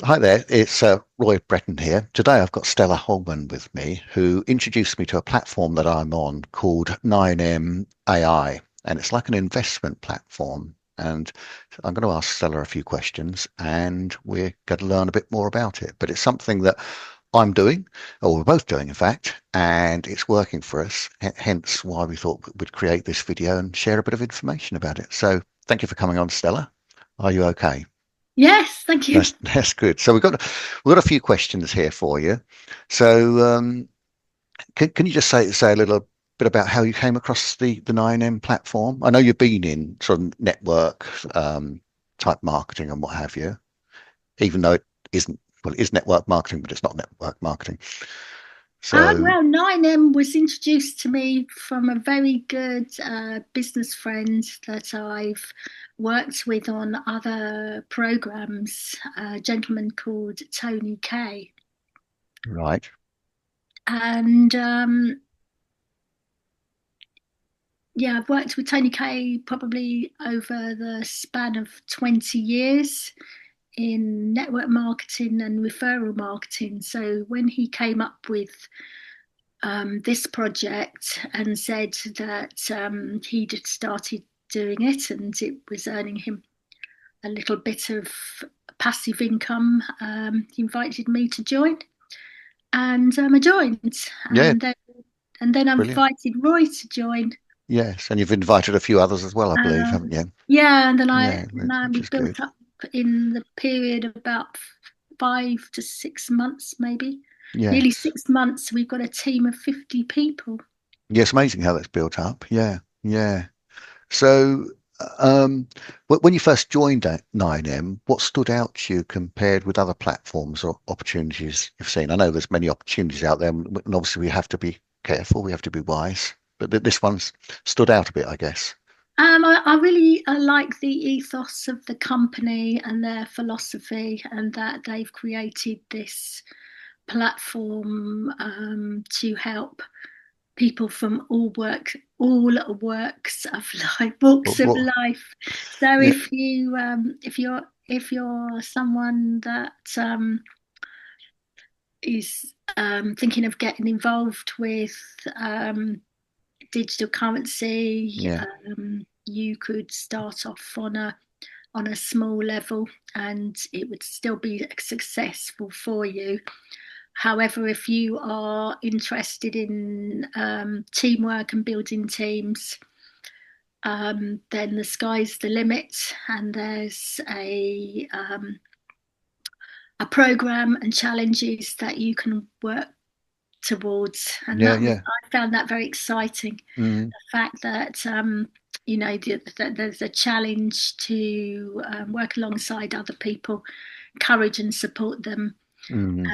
Hi there, it's Roy Bretton here. Today I've got Stella Holman with me, who introduced me to a platform that I'm on called 9M AI, and it's like an investment platform. And I'm going to ask Stella a few questions, and we're going to learn a bit more about it. But it's something that I'm doing, or we're both doing, in fact, and it's working for us. Hence why we thought we'd create this video and share a bit of information about it. So thank you for coming on, Stella. Are you okay? Yes, thank you. That's good. So we've got a few questions here for you. So can you just say a little bit about how you came across the 9M platform? I know you've been in sort of network type marketing and what have you, even though it isn't, well, it is network marketing, but it's not network marketing. So Well, 9M was introduced to me from a very good business friend that I've worked with on other programs, a gentleman called Tony Kay. right, And yeah, I've worked with Tony Kay probably over the span of 20 years in network marketing and referral marketing. So when he came up with this project and said that he'd started doing it and it was earning him a little bit of passive income. He invited me to join, and I joined, yeah, and then I brilliant. invited Roy to join. Yes, and you've invited a few others as well, I believe, haven't Um, you? yeah, and then Yeah, we which is built good. up in the period of about 5 to 6 months, maybe nearly Yes. 6 months. We've got a team of 50 people. Yes, amazing how that's built up. Yeah, yeah. So, um, when you first joined at 9M, what stood out to you compared with other platforms or opportunities you've seen? I know there's many opportunities out there, and obviously we have to be careful, we have to be wise, but this one's stood out a bit, I guess. I really like the ethos of the company and their philosophy, and that they've created this platform to help people from all works of life, walks of What, life. So yeah, if you're someone that is thinking of getting involved with digital currency, yeah, you could start off on a small level and it would still be successful for you. However, if you are interested in teamwork and building teams, then the sky's the limit, and there's a program and challenges that you can work towards, and yeah, that was yeah. I found that very exciting. Mm, The fact that there's a challenge to work alongside other people, encourage and support them, mm.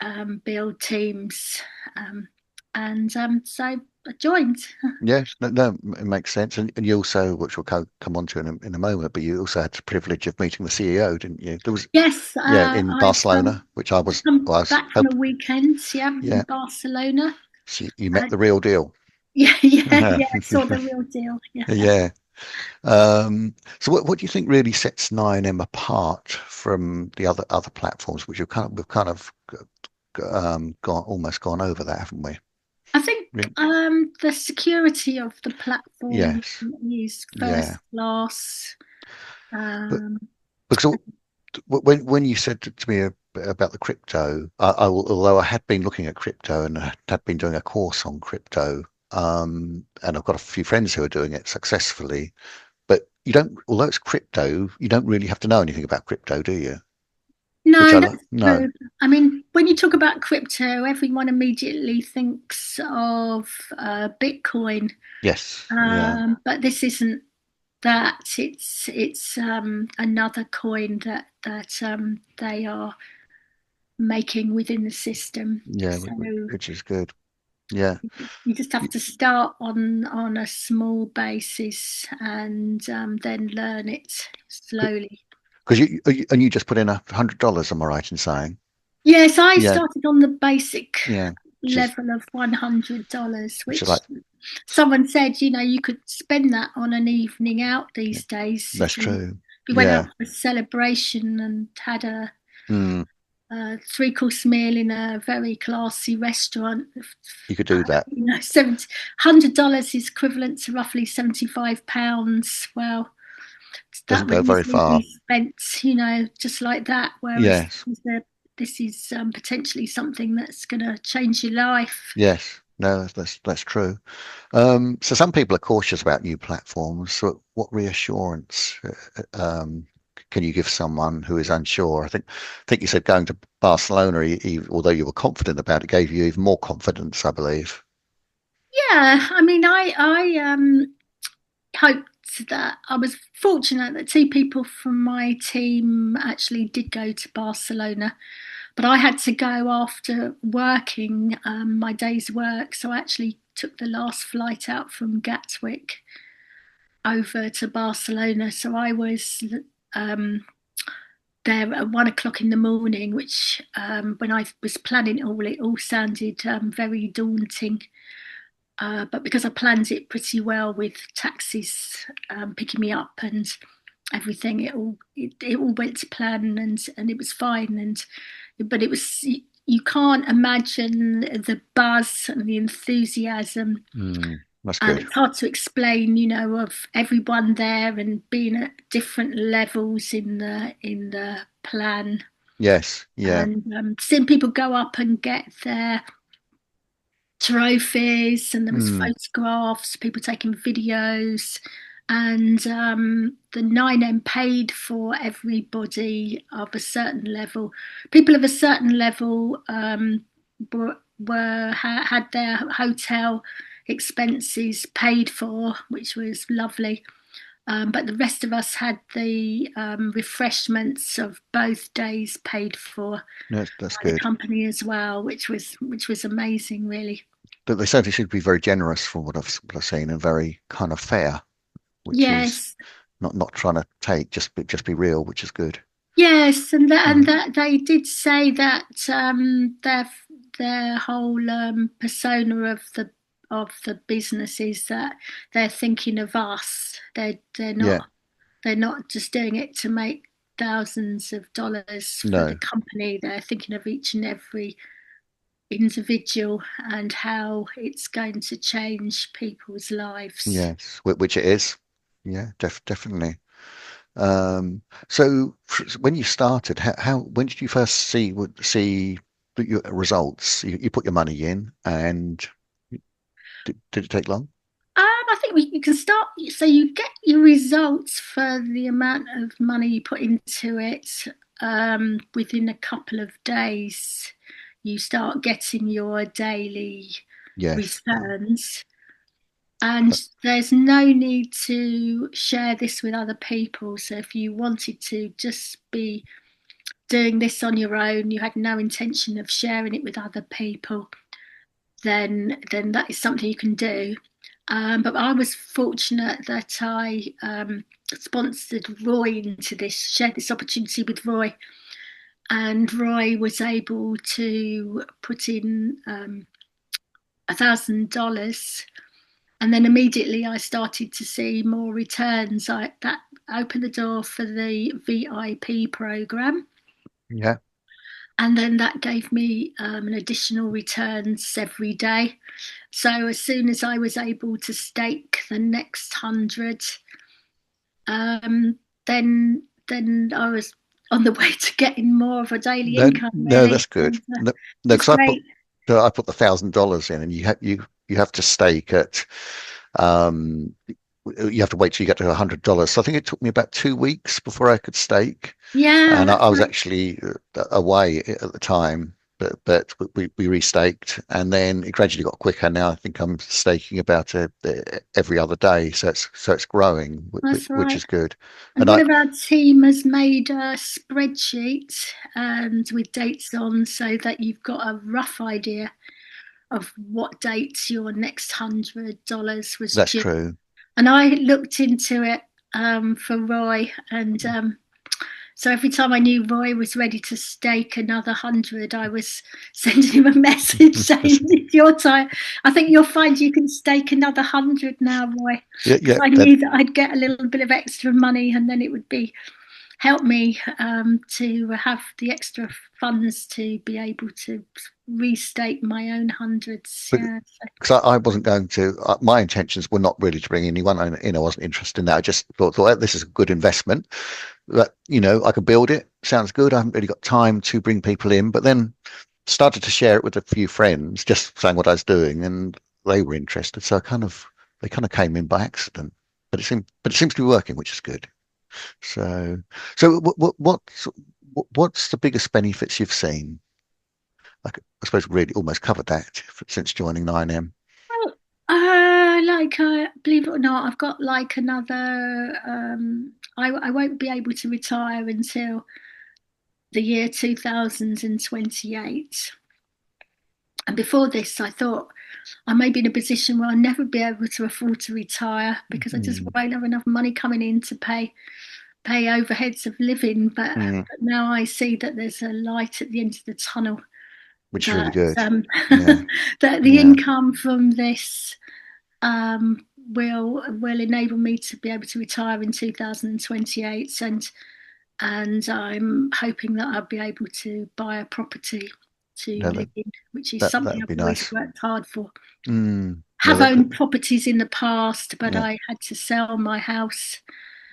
and build teams. Um, and so I joined. Yes, no, it makes sense. And you also, which we'll come on to in a moment, but you also had the privilege of meeting the CEO, didn't you? There was, Yes, yeah, in I've Barcelona, which come I was back from a hope, weekend, yeah, in yeah, Barcelona. so you met Uh, the real deal. yeah, yeah, yeah. I saw the real deal. Yeah. Yeah. So what do you think really sets 9M apart from the other platforms, which we've kind of gone almost gone over that, haven't we? I think Re- the security of the platform Yes. is Yeah. first class. But Um, because when you said to me about the crypto, although I had been looking at crypto and I had been doing a course on crypto, and I've got a few friends who are doing it successfully, but you don't, although it's crypto, you don't really have to know anything about crypto, do you? Which no, I like. that's No. true. I mean, when you talk about crypto, everyone immediately thinks of Bitcoin, Yes. Yeah. but this isn't that. It's another coin that they are making within the system. Yeah. So Which is good. Yeah. you just have to start on a small basis and then learn it slowly. Because and you just put in $100, am I right in saying? Yes, I Yeah. started on the basic Yeah. Which is level of $100, which is which like, someone said, you could spend that on an evening out yeah, these days that's if you true. went out Yeah. for a celebration and had a Mm, three-course meal in a very classy restaurant. you could do that. $100 is equivalent to roughly £75. Well, that Doesn't would go very easily far. be spent, just like that. Whereas Yes. this is potentially something that's going to change your life. Yes. No, that's true. So some people are cautious about new platforms. So what reassurance can you give someone who is unsure? I think you said going to Barcelona, although you were confident about it, gave you even more confidence, I believe. Yeah, I mean, I hoped that I was fortunate that two people from my team actually did go to Barcelona, but I had to go after working my day's work, so I actually took the last flight out from Gatwick over to Barcelona. So I was um, there at 1 o'clock in the morning, which when I was planning it all sounded very daunting. But because I planned it pretty well with taxis picking me up and everything, it all went to plan and it was fine. But it was you can't imagine the buzz and the enthusiasm, That's and good. it's hard to explain, of everyone there and being at different levels in the plan, Yes. Yeah. and seeing people go up and get their trophies, and there was Mm, photographs, people taking videos, and the 9M paid for everybody of a certain level. People of a certain level had their hotel expenses paid for, which was lovely. But the rest of us had the refreshments of both days paid for that's by the good. company as well, which was amazing, really. But they certainly seem to be very generous from what I've seen and very kind of fair, which is Yes, not trying to take, just be real, which is good. yes, and Yeah. that they did say that their whole persona of the business is that they're thinking of us. Yeah. They're not just doing it to make thousands of dollars for the No. company. They're thinking of each and every individual and how it's going to change people's lives. Yes. Which it is. Yeah. Definitely. So when you started, when did you first see your results? You put your money in, and did it take long? I think you can start. So you get your results for the amount of money you put into it within a couple of days. You start getting your daily Yes. returns, and there's no need to share this with other people. So if you wanted to just be doing this on your own, you had no intention of sharing it with other people, then that is something you can do. But I was fortunate that I sponsored Roy into this, shared this opportunity with Roy, and Roy was able to put in $1,000, and then immediately I started to see more returns. That opened the door for the VIP program, Yeah. and then that gave me an additional returns every day. So as soon as I was able to stake the next 100, um, then I was on the way to getting more of a daily No, income, no, really, that's good. and No, it no, was because I put great. I put $1,000 in, and you have to stake at um you have to wait till you get to $100. So I think it took me about 2 weeks before I could stake, Yeah, and I that's was right. actually away at the time. But we restaked, and then it gradually got quicker. Now I think I'm staking about every other day, so it's growing, That's which right. is good. And And one I of our team has made a spreadsheet and with dates on so that you've got a rough idea of what dates your next $100 was That's due. true. And I looked into it for Roy, and so every time I knew Roy was ready to stake another 100, I was sending him a message saying, "It's your time. I think you'll find you can stake another 100 now, Roy," Yeah, because yeah, I that knew that I'd get a little bit of extra money, and then it would be help me to have the extra funds to be able to restate my own hundreds. But Yeah. because I wasn't going to, my intentions were not really to bring anyone. I wasn't interested in that. I just thought this is a good investment. That I could build it. Sounds good. I haven't really got time to bring people in, but then started to share it with a few friends, just saying what I was doing, and they were interested. So they kind of came in by accident. But it seems to be working, which is good. So, so what's the biggest benefits you've seen? I suppose really almost covered that since joining 9M. Well, believe it or not, I've got like another. I won't be able to retire until the year 2028. And before this, I thought I may be in a position where I'll never be able to afford to retire because I just Mm, won't have enough money coming in to pay overheads of living. mm, But now I see that there's a light at the end of the tunnel, which is really that good. Yeah, that the yeah. income from this will enable me to be able to retire in 2028, and I'm hoping that I'll be able to buy a property to No, live in, which is that something would I've be always nice. worked hard for. No, Have owned properties in the past, but yeah. I had to sell my house,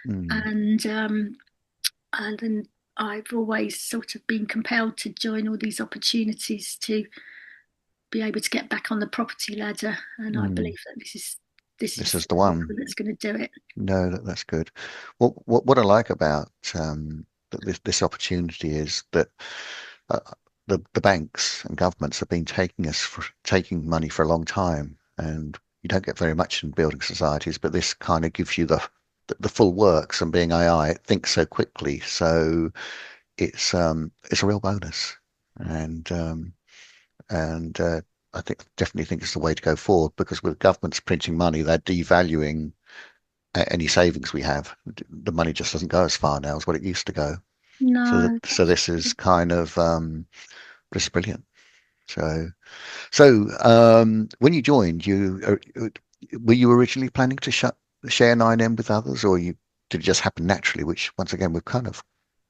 Mm, and then I've always sort of been compelled to join all these opportunities to be able to get back on the property ladder, and I mm. believe that this This is is the the one. vehicle that's going to do it. No, that's good. What I like about this opportunity is that uh, the banks and governments have been taking money for a long time, and you don't get very much in building societies, but this kind of gives you the full works. And being AI, it thinks so quickly, so it's a real bonus, and I definitely think it's the way to go forward because with governments printing money, they're devaluing any savings we have. The money just doesn't go as far now as what it used to go. No, So this is kind of this is brilliant. So when you joined, were you originally planning to share 9M with others, or you did it just happen naturally? Which once again we've kind of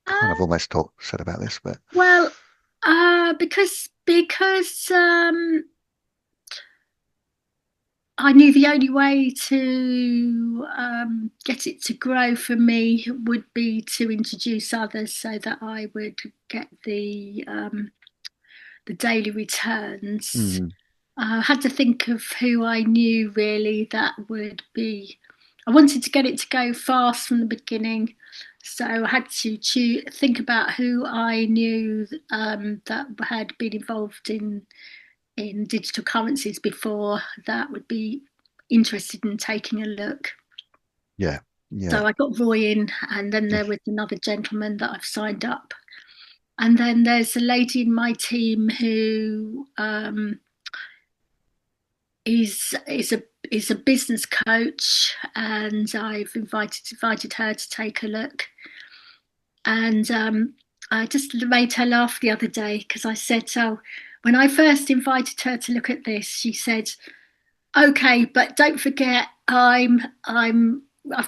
uh, almost said about this, but well, because I knew the only way to get it to grow for me would be to introduce others, so that I would get the daily returns. mm, I had to think of who I knew really that would be. I wanted to get it to go fast from the beginning, so I had to think about who I knew that had been involved in digital currencies before, that would be interested in taking a look. yeah, yeah, So I got Roy in, and then there was another gentleman that I've signed up. And then there's a lady in my team who is a business coach, and I've invited her to take a look. And I just made her laugh the other day because I said, "So when I first invited her to look at this, she said, okay, but don't forget, I've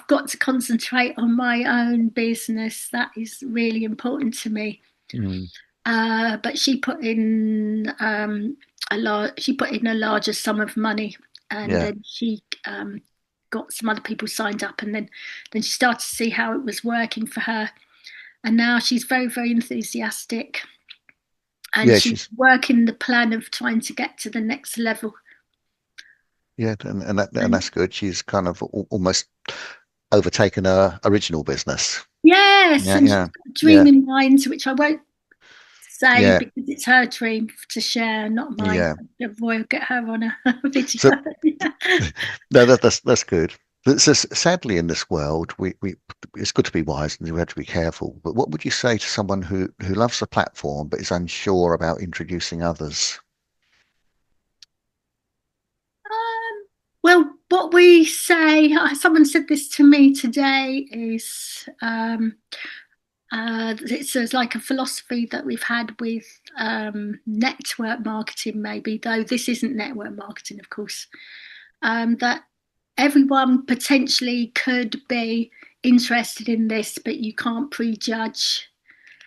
got to concentrate on my own business. That is really important to me." mm, But she put in a larger sum of money, and yeah, then she got some other people signed up, and then she started to see how it was working for her, and now she's very, very enthusiastic, and yeah. she's working the plan of trying to get to the next level. Yeah, and And that's good. She's kind of almost overtaken her original business. yes, Yeah, and she's yeah, got a dream yeah, in mind, which I won't say yeah, because it's her dream to share, not mine. yeah. We'll get her on a video. So no, that's good. So sadly, in this world, we it's good to be wise and we have to be careful. But what would you say to someone who loves the platform but is unsure about introducing others? Well, what we say, someone said this to me today, is it's like a philosophy that we've had with network marketing, maybe, though this isn't network marketing, of course, that everyone potentially could be interested in this, but you can't prejudge.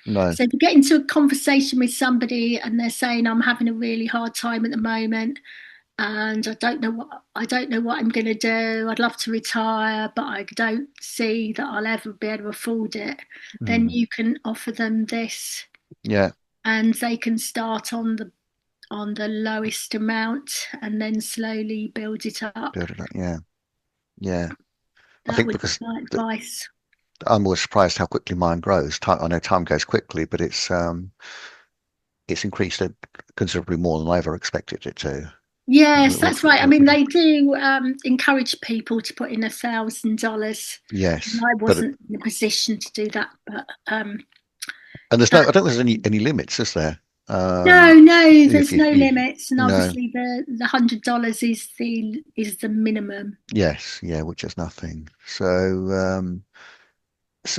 No. So if you get into a conversation with somebody and they're saying, I'm having a really hard time at the moment and I don't know what I'm going to do. I'd love to retire, but I don't see that I'll ever be able to afford it. Then Mm. you can offer them this, Yeah. and they can start on the lowest amount and then slowly build it up. Build it up. Yeah. Yeah. I That think would be because my th advice. I'm always surprised how quickly mine grows. Time, I know time goes quickly, but it's increased considerably more than I ever expected it to. Yes, that's right. I mean, Which is they do encourage people to put in $1,000. yes, I but wasn't in a position to do that, but and there's no, that I don't think there's any limits, is there? no, Um, no, if there's no you limits, and no, obviously the $100 is the minimum. yes, yeah, which is nothing. So is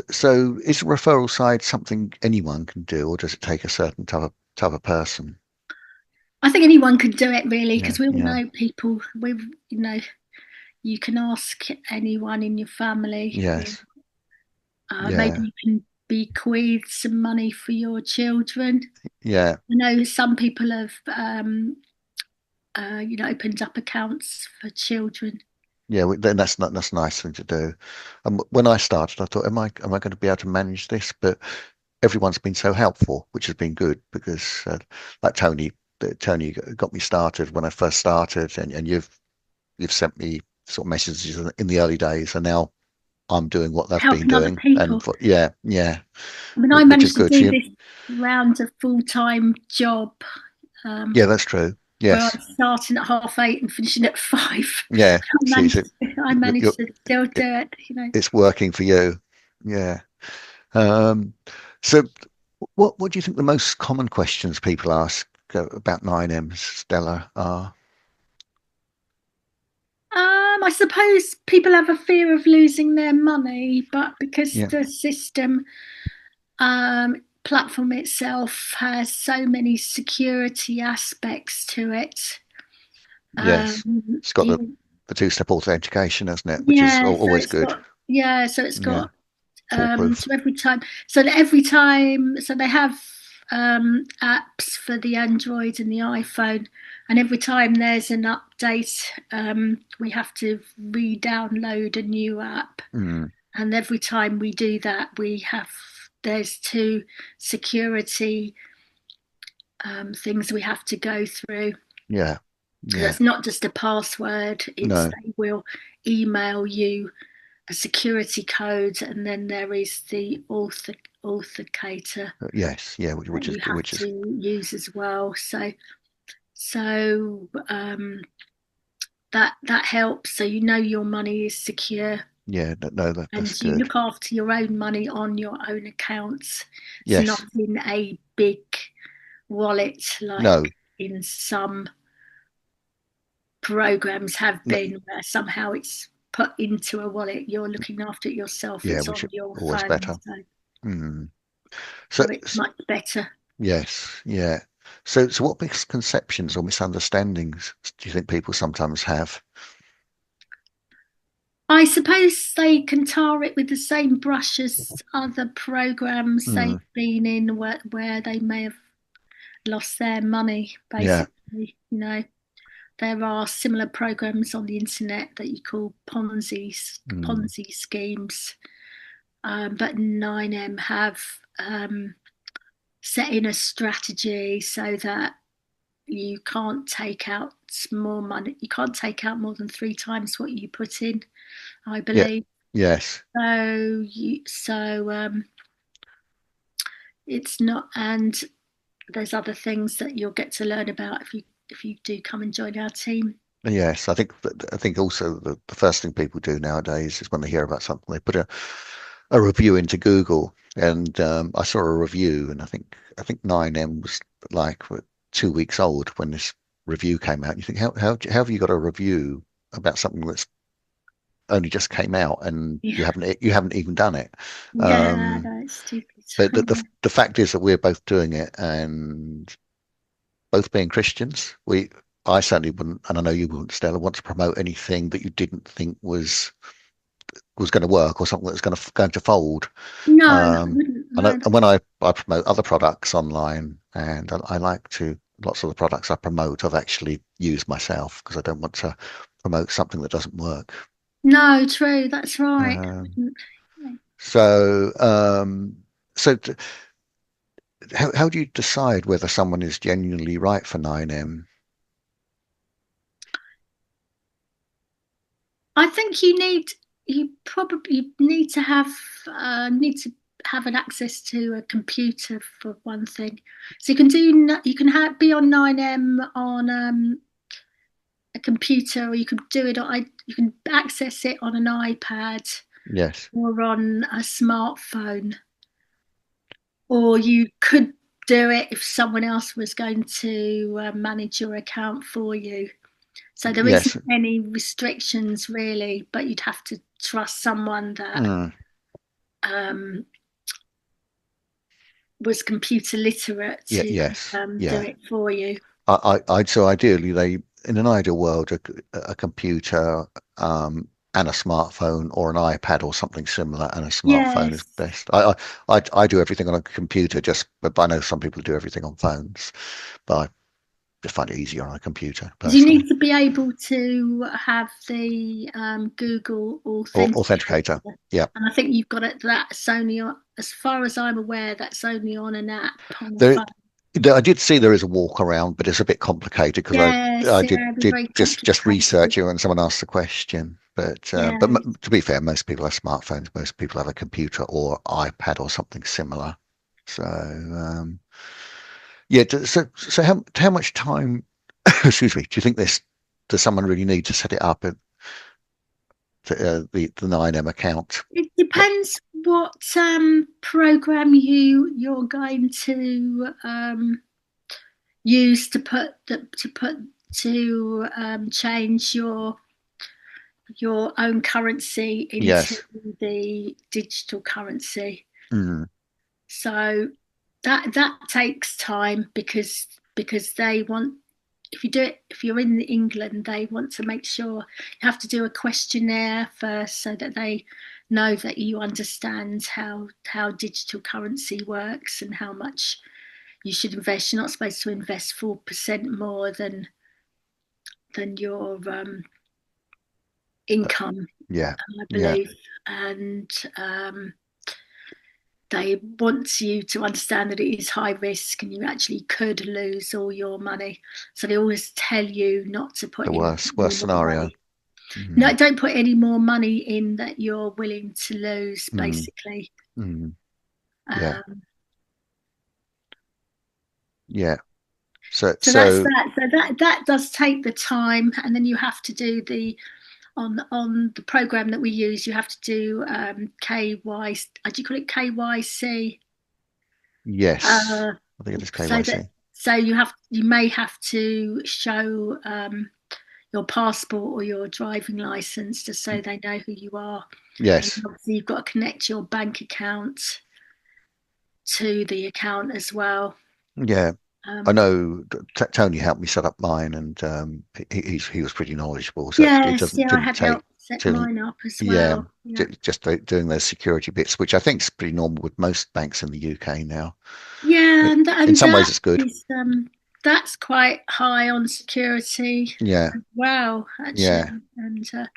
the referral side something anyone can do, or does it take a certain type of person? I think anyone could do it really, Yeah, because we all yeah, know people. You know, you can ask anyone in your family. yes, Maybe yeah, you can bequeath some money for your children. yeah. I know some people have, opened up accounts for children. Yeah, then that's a nice thing to do. And when I started, I thought, am I going to be able to manage this? But everyone's been so helpful, which has been good because, like Tony got me started when I first started, and you've sent me sort of messages in the early days, and now I'm doing what they've been Helping other doing, and people. yeah, yeah, I mean, I which is managed to good. So do this round a full-time job, um, yeah, that's true. where I Yes, was starting at 8:30 and finishing at 5. yeah. See, so I you're, managed to still it, do it. it's working for you. Yeah. Um, so what do you think the most common questions people ask about 9Ms, Stella, are? I suppose people have a fear of losing their money, but because Yeah, the system platform itself has so many security aspects to it. yes. It's got Even the two-step authentication, hasn't it? Which is yeah, so always it's good. got yeah, so it's Yeah, got foolproof. so every time, so that every time, so they have apps for the Android and the iPhone, and every time there's an update, we have to re-download a new app, Mm, and every time we do that, there's two security things we have to go through. yeah, So yeah. it's not just a password; it's No, they will email you a security code, and then there is the authenticator yes, yeah, that you have which is to use as well. So that helps. So you know your money is secure, yeah, no, that's and you good. look after your own money on your own accounts. It's not Yes, in a big wallet like no, in some programs have no, been, where somehow it's put into a wallet. You're looking after it yourself. yeah, It's which on is your always phone, better. Mm. So, so it's much better. yes, yeah. So what misconceptions or misunderstandings do you think people sometimes have? I suppose they can tar it with the same brush as other programs Mm, they've been in, where they may have lost their money, yeah, basically. There are similar programs on the internet that you call mm, Ponzi schemes, but 9M have set in a strategy so that you can't take out more money. You can't take out more than three times what you put in, I yeah, believe. yes, So it's not, and there's other things that you'll get to learn about if you do come and join our team. yes. I think also the first thing people do nowadays is when they hear about something, they put a review into Google, and I saw a review, and I think 9M was like 2 weeks old when this review came out. You think how have you got a review about something that's only just came out and Yeah, you haven't even done it? yeah, Um, that's stupid. but the fact is that we're both doing it, and both being Christians, I certainly wouldn't, and I know you wouldn't, Stella, want to promote anything that you didn't think was was going to work or something that's going to fold. No, I Um, wouldn't. No, and when I promote other products online, and I like to lots of the products I promote, I've actually used myself because I don't want to promote something that doesn't work. no, true. That's right. I Um, wouldn't. Yeah. so so how do you decide whether someone is genuinely right for 9M? I think you probably need to have an access to a computer for one thing. So you can have be on 9M on a computer, or you could do it on you can access it on an iPad Yes, or on a smartphone, or you could do it if someone else was going to manage your account for you. So there isn't yes, any restrictions really, but you'd have to trust someone that mm, um, was computer literate yeah, to yes, do yeah. it for you. I'd so ideally they in an ideal world a computer and a smartphone or an iPad or something similar and a smartphone is Yes. best. I do everything on a computer just but I know some people do everything on phones, but I just find it easier on a computer You personally. need to be able to have the Google Or Authenticator, authenticator. Yeah. and I think you've got it. That's only on, as far as I'm aware, that's only on an app on the There phone. I did see there is a walk around, but it's a bit complicated because Yes, I yeah, it'd be did very just complicated. research it when someone asked the question. But Yes. to be fair, most people have smartphones. Most people have a computer or iPad or something similar. So yeah. So how much time? Excuse me. Do you think this does someone really need to set it up at the 9M account? It What? depends what program you're going to use to put to change your own currency into Yes. the digital currency. Mm, So that takes time because they want, if you do it, if you're in England, they want to make sure you have to do a questionnaire first so that they know that you understand how digital currency works and how much you should invest. You're not supposed to invest 4% more than your uh, income, yeah. I Yeah. believe. And they want you to understand that it is high risk and you actually could lose all your money. So they always tell you not to put The in worst any more scenario. money. No, Mm, don't put any more money in that you're willing to lose, mm, basically. mm. Yeah. Um, Yeah. So, so that's so that. So that does take the time, and then you have to do the on the program that we use. You have to do KY. Do you call it KYC? yes, Uh, I think it is so that KYC. you may have to show your passport or your driving license just so they know who you are. And Yes. obviously you've got to connect your bank account to the account as well. Yeah. I Um, know Tony helped me set up mine, and he was pretty knowledgeable. So it yes, doesn't yeah, I didn't had take help set too mine up as yeah, well. Yeah, just doing those security bits, which I think is pretty normal with most banks in the UK now. yeah, It, in and some that ways, it's good. is that's quite high on security Yeah. as well, Yeah. actually. And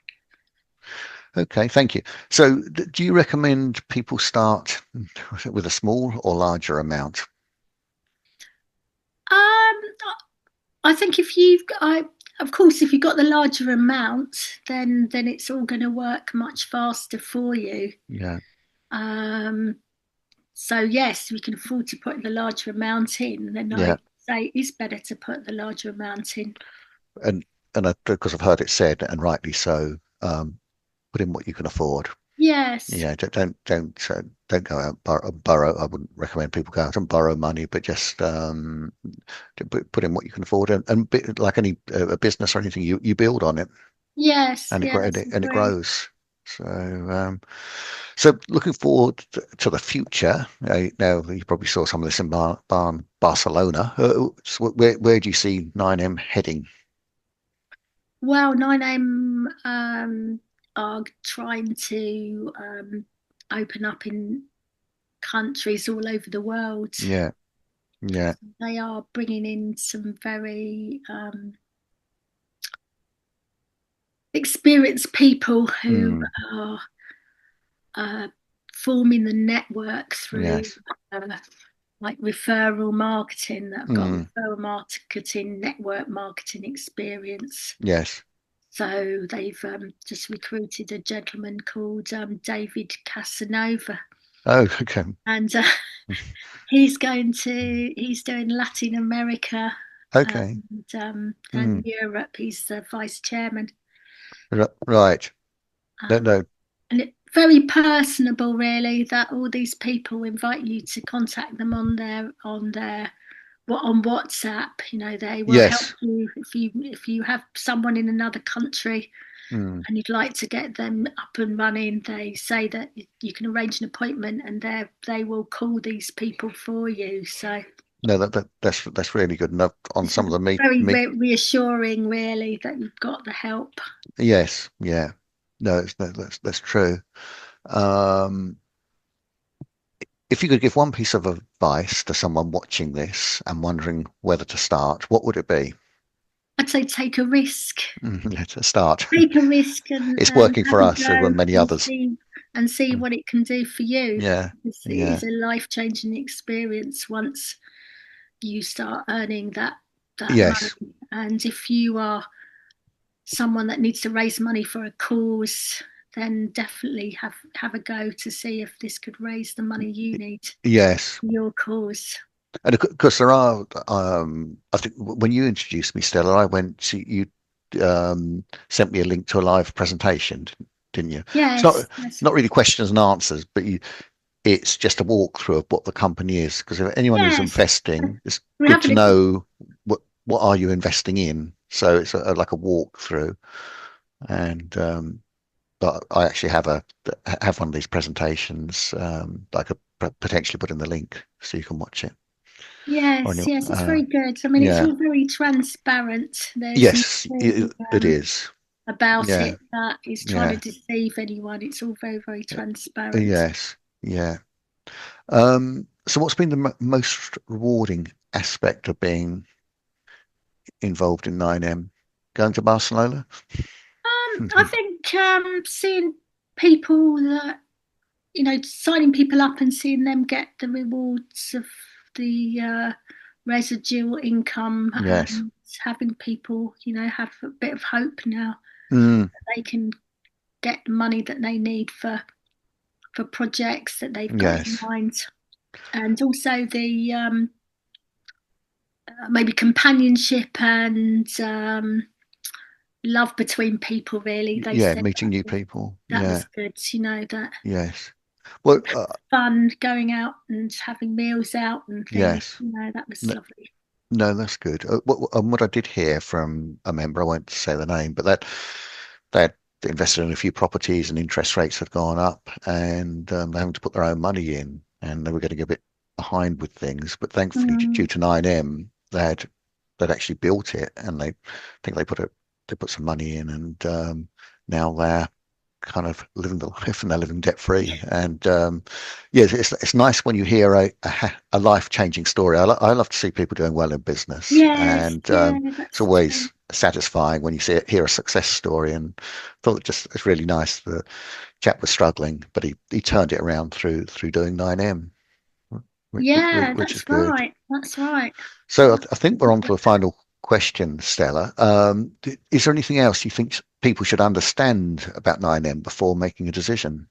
Okay. Thank you. So, do you recommend people start with a small or larger amount? um, I think if you've, of course, if you've got the larger amount, then it's all going to work much faster for you. Yeah. Um, so yes, we can afford to put the larger amount in. Then Yeah. I say it's better to put the larger amount in. And because I've heard it said, and rightly so, put in what you can afford. Yes, Yeah, don't go out borrow. I wouldn't recommend people go out and borrow money, but just to put in what you can afford, and like any a business or anything, you build on it, yes, and yes, it agree. grows. So so looking forward to the future. Now you probably saw some of this in Barcelona. So where do you see 9M heading? Well, 9M, are trying to open up in countries all over the world. Yeah. Yeah. They are bringing in some very experienced people who Mm. are uh, forming the network through Yes. uh, like referral marketing that have got Mm. referral marketing, network marketing experience. Yes. So they've just recruited a gentleman called David Casanova, Oh, okay. and he's doing Latin America Okay. and Mm. Europe. He's the vice chairman. Right. No, Um, no. and it's very personable, really, that all these people invite you to contact them on their what on WhatsApp. You know, they will help Yes. you if you have someone in another country Mm. and you'd like to get them up and running. They say that you can arrange an appointment, and they will call these people for you. So No, that's really good. And on it's some of the very meet. reassuring, really, that you've got the help. Yes. Yeah. No, no, that's true. Um, if you could give one piece of advice to someone watching this and wondering whether to start, what would it be? I'd say take a risk. To start. Take a risk It's and working have for a us and go many and others. see what it can do for you. Yeah. It is Yeah. a life-changing experience once you start earning that Yes. money. And if you are someone that needs to raise money for a cause, then definitely have a go to see if this could raise the money you need Yes. for your cause. And of course, there are. I think when you introduced me, Stella, I went to you. Sent me a link to a live presentation, didn't you? It's Yes, yes, not really questions and answers, but it's just a walkthrough of what the company is. Because if anyone who's yes. investing, it's We're good to having a know what are you investing in. So it's like a walkthrough, and but I actually have one of these presentations that I could potentially put in the link so you can watch it on Yes, your. yes, it's very good. I mean, it's Yeah. all very transparent. There's Yes, nothing it is. about Yeah, it that is trying to yeah, deceive anyone. It's all very, very transparent. yes, yeah. So what's been the most rewarding aspect of being involved in 9M? Going to Barcelona? I think seeing people that, signing people up and seeing them get the rewards of the residual income Yes. and having people, have a bit of hope now Mm, that they can get the money that they need for projects that they've got in yes. mind, and also the maybe companionship and love between people. Really, they Yeah, said meeting new people. that Yeah, was good. That yes. Well, fun going out and having meals out and things. yes. That was No, lovely. no, that's good. What I did hear from a member, I won't say the name, but that they invested in a few properties and interest rates had gone up, and they're having to put their own money in, and they were getting a bit behind with things. But thankfully, due Mm, to 9M, they'd actually built it, and they think they put some money in, and now they're kind of living the life and they're living debt free. And yeah, it's nice when you hear a life changing story. I love to see people doing well in business, yes, and yeah, it's that's true. always satisfying when you hear a success story. And I thought it's really nice. The chap was struggling, but he turned it around through doing 9M, Yeah, which is that's good. right. That's right. So I That's think we're on to the final question, Stella. Is there anything else you think people should understand about 9M before making a decision?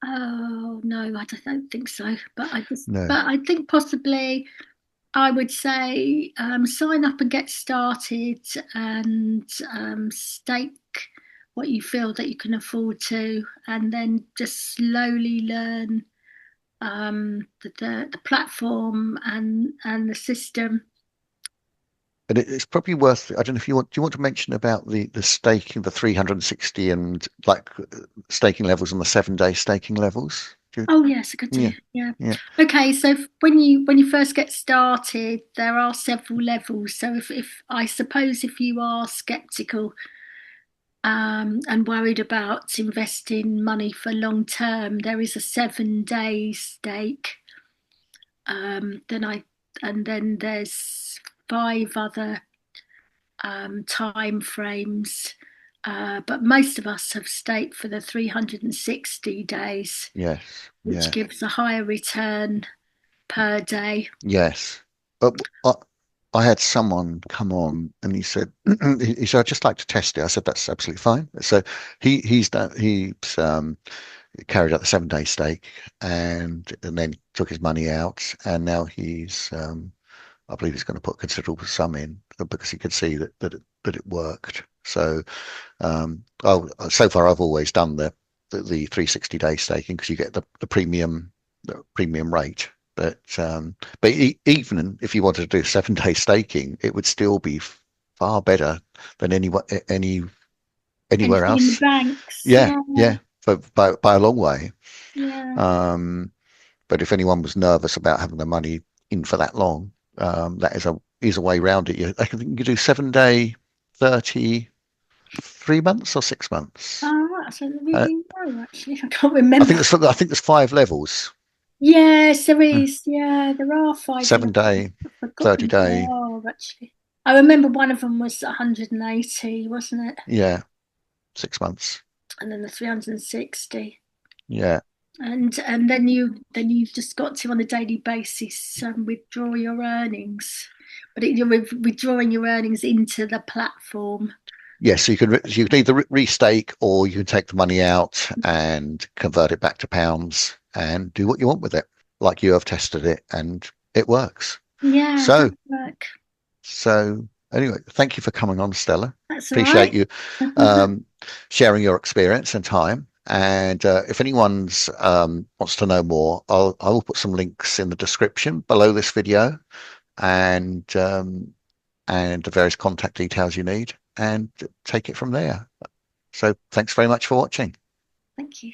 Oh no, I don't think so. No. But I think possibly I would say sign up and get started and stake what you feel that you can afford to, and then just slowly learn the platform and the system. And it's probably worth, I don't know if do you want to mention about the staking, the 360 and like staking levels and the 7-day staking levels? Oh yes, I could do. Yeah. Yeah. Yeah. Okay, so when you first get started, there are several levels. So if I suppose if you are skeptical and worried about investing money for long term, there is a 7 day stake. Then I and then there's five other time frames. But most of us have staked for the 360 days, Yes. which Yeah. gives a higher return per day. Yes. But I had someone come on and he said, he said, I'd just like to test it. I said, that's absolutely fine. So he's carried out the 7 day stake and then took his money out. And now I believe he's going to put considerable sum in because he could see that it worked. So, so far I've always done the 360-day staking because you get the premium rate. But even if you wanted to do 7 day staking, it would still be far better than anywhere Anything in the else. banks, Yeah, yeah, yeah, by a long way. yeah. Um, but if anyone was nervous about having the money in for that long, that is a way around it. I think you can do 7 day, 33 months or 6 months. Oh, that's a Uh, really low, actually. I can't remember. I think there's 5 levels. Yes, there Uh, is. Yeah, there are five seven levels. day, I've 30 forgotten what they day. are, actually. I remember one of them was 180, wasn't it? Yeah, 6 months. And then the 360. Yeah. And then you've just got to on a daily basis withdraw your earnings, but you're withdrawing your earnings into the platform. Yes, so you can either restake or you can take the money out and convert it back to pounds and do what you want with it, like you have tested it and it works. Yeah, that So, work. so anyway, thank you for coming on, Stella. That's all Appreciate right. you um, sharing your experience and time. And if anyone's wants to know more, I will put some links in the description below this video and the various contact details you need and take it from there. So thanks very much for watching. Thank you.